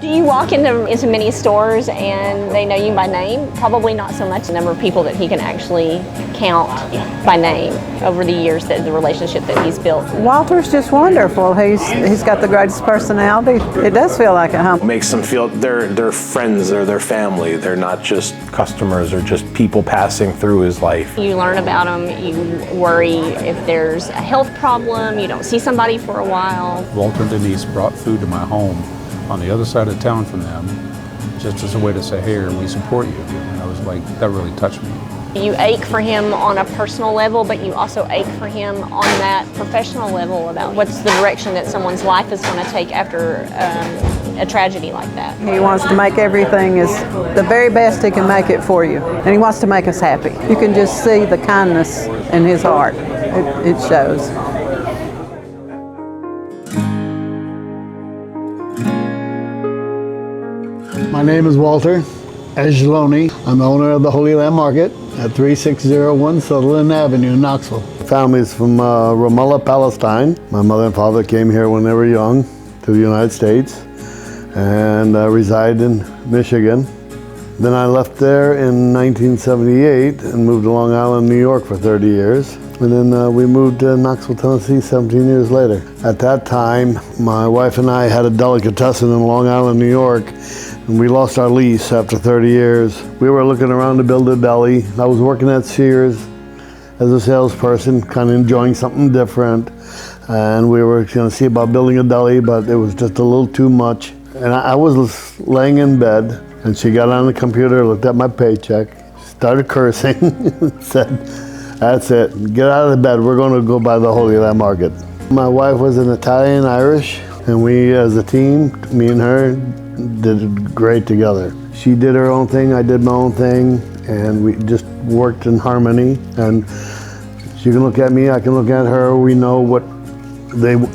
Do you walk into many stores and they know you by name? Probably not so much the number of people that he can actually count by name over the years, that the relationship that he's built. Walter's just wonderful. He's got the greatest personality. It does feel like a home. Makes them feel they're friends, they're their family. They're not just customers or just people passing through his life. You learn about him, you worry if there's a health problem, you don't see somebody for a while. Walter and Denise brought food to my home on the other side of town from them, just as a way to say, hey, we support you. And I was like, that really touched me. You ache for him on a personal level, but you also ache for him on that professional level about what's the direction that someone's life is going to take after a tragedy like that. He wants to make everything as the very best he can make it for you. And he wants to make us happy. You can just see the kindness in his heart. It shows. My name is Walter Ajlouny. I'm the owner of the Holy Land Market at 3601 Sutherland Avenue in Knoxville. Family's from Ramallah, Palestine. My mother and father came here when they were young to the United States and reside in Michigan. Then I left there in 1978 and moved to Long Island, New York for 30 years. And then we moved to Knoxville, Tennessee 17 years later. At that time, my wife and I had a delicatessen in Long Island, New York, and we lost our lease after 30 years. We were looking around to build a deli. I was working at Sears as a salesperson, kind of enjoying something different. And we were going to see about building a deli, but it was just a little too much. And I was laying in bed, and she got on the computer, looked at my paycheck, started cursing, and said, that's it, get out of bed, we're going to go by the Holy Land Market. My wife was an Italian-Irish, and we as a team, me and her, did great together. She did her own thing, I did my own thing, and we just worked in harmony. And she can look at me, I can look at her, we know what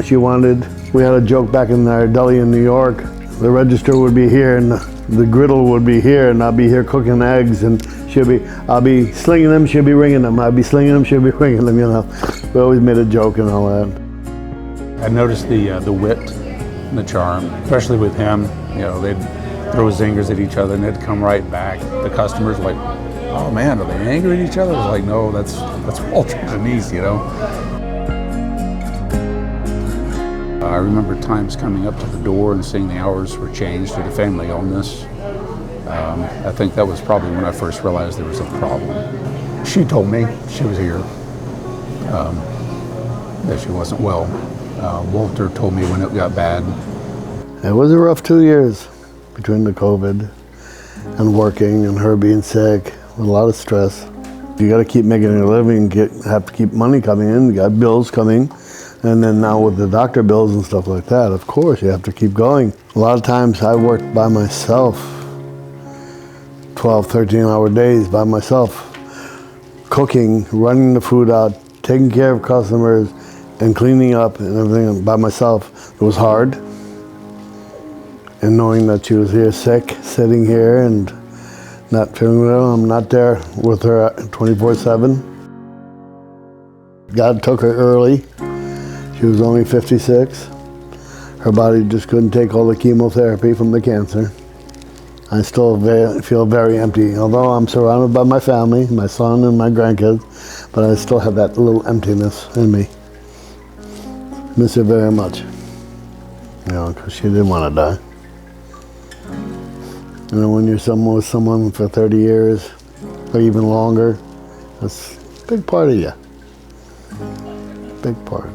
she wanted. We had a joke back in our deli in New York. The register would be here and the griddle would be here, and I'll be here cooking eggs, and I'll be slinging them, she'll be ringing them. I'll be slinging them, she'll be ringing them, you know. We always made a joke and all that. I noticed the wit and the charm, especially with him. You know, they'd throw zingers at each other and they'd come right back. The customers were like, oh man, are they angry at each other? I was like, no, that's Walter and Denise, you know. I remember times coming up to the door and seeing the hours were changed due to family illness. I think that was probably when I first realized there was a problem. She told me she was here, that she wasn't well. Walter told me when it got bad. It was a rough 2 years between the COVID and working and her being sick, with a lot of stress. You got to keep making a living, have to keep money coming in, you got bills coming. And then now with the doctor bills and stuff like that, of course, you have to keep going. A lot of times I worked by myself, 12, 13-hour days by myself, cooking, running the food out, taking care of customers, and cleaning up and everything by myself. It was hard. And knowing that she was here sick, sitting here and not feeling well, I'm not there with her 24/7. God took her early. She was only 56. Her body just couldn't take all the chemotherapy from the cancer. I still feel very empty, although I'm surrounded by my family, my son and my grandkids, but I still have that little emptiness in me. Miss her very much, you know, because she didn't want to die. You know, when you're with someone for 30 years, or even longer, that's a big part of you. Big part.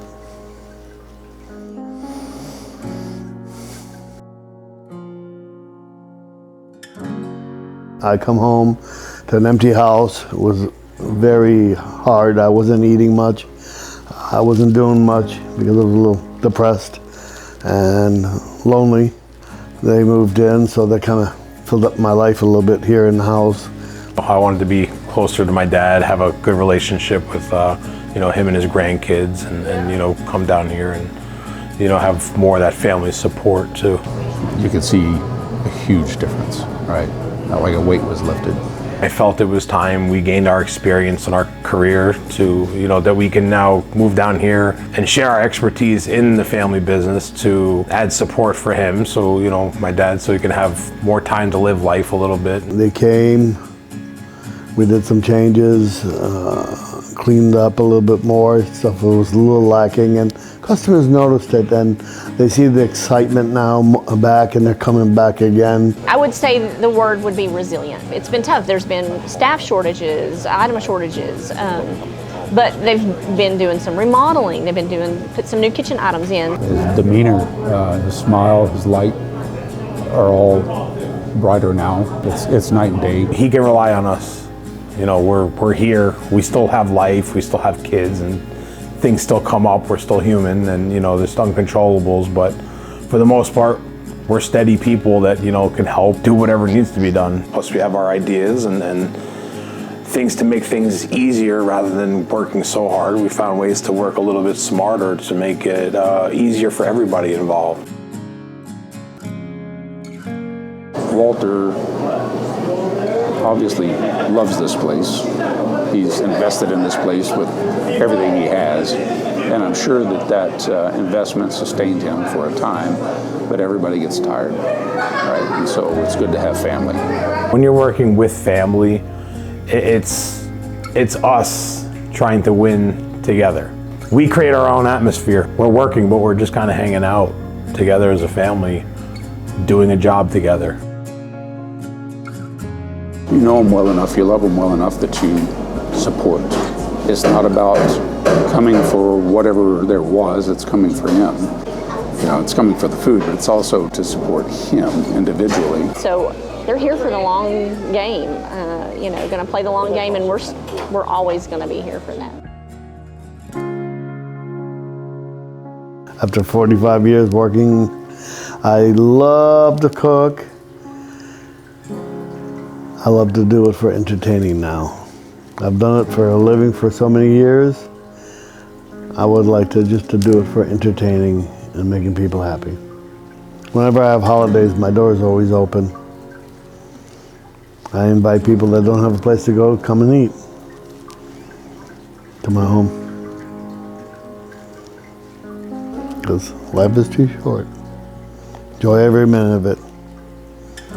I come home to an empty house. It was very hard. I wasn't eating much. I wasn't doing much because I was a little depressed and lonely. They moved in, so they kind of filled up my life a little bit here in the house. I wanted to be closer to my dad, have a good relationship with you know, him and his grandkids, and you know, come down here and you know, have more of that family support too. You could see a huge difference, right? Not like a weight was lifted. I felt it was time we gained our experience in our career to, that we can now move down here and share our expertise in the family business to add support for him. So, my dad, so he can have more time to live life a little bit. They came, we did some changes, cleaned up a little bit more, stuff that was a little lacking, and customers noticed it, and they see the excitement now back, and they're coming back again. I would say the word would be resilient. It's been tough. There's been staff shortages, item shortages, but they've been doing some remodeling. They've been put some new kitchen items in. His demeanor, his smile, his light are all brighter now. It's night and day. He can rely on us. We're here. We still have life. We still have kids, and things still come up. We're still human, and there's uncontrollables. But for the most part, we're steady people that can help do whatever needs to be done. Plus, we have our ideas and things to make things easier rather than working so hard. We found ways to work a little bit smarter to make it easier for everybody involved. Walter obviously loves this place. He's invested in this place with everything he has, and I'm sure that investment sustained him for a time, but everybody gets tired, right? And so it's good to have family. When you're working with family, it's us trying to win together. We create our own atmosphere. We're working, but we're just kind of hanging out together as a family, doing a job together. You know them well enough, you love them well enough that you support. It's not about coming for whatever there was, it's coming for him. It's coming for the food, but it's also to support him individually. So they're here for the long game, going to play the long game, and we're always going to be here for that. After 45 years working, I love to cook. I love to do it for entertaining now. I've done it for a living for so many years. I would like to do it for entertaining and making people happy. Whenever I have holidays, my door is always open. I invite people that don't have a place to go, come and eat to my home. Because life is too short. Enjoy every minute of it.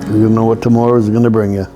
You don't know what tomorrow is going to bring you.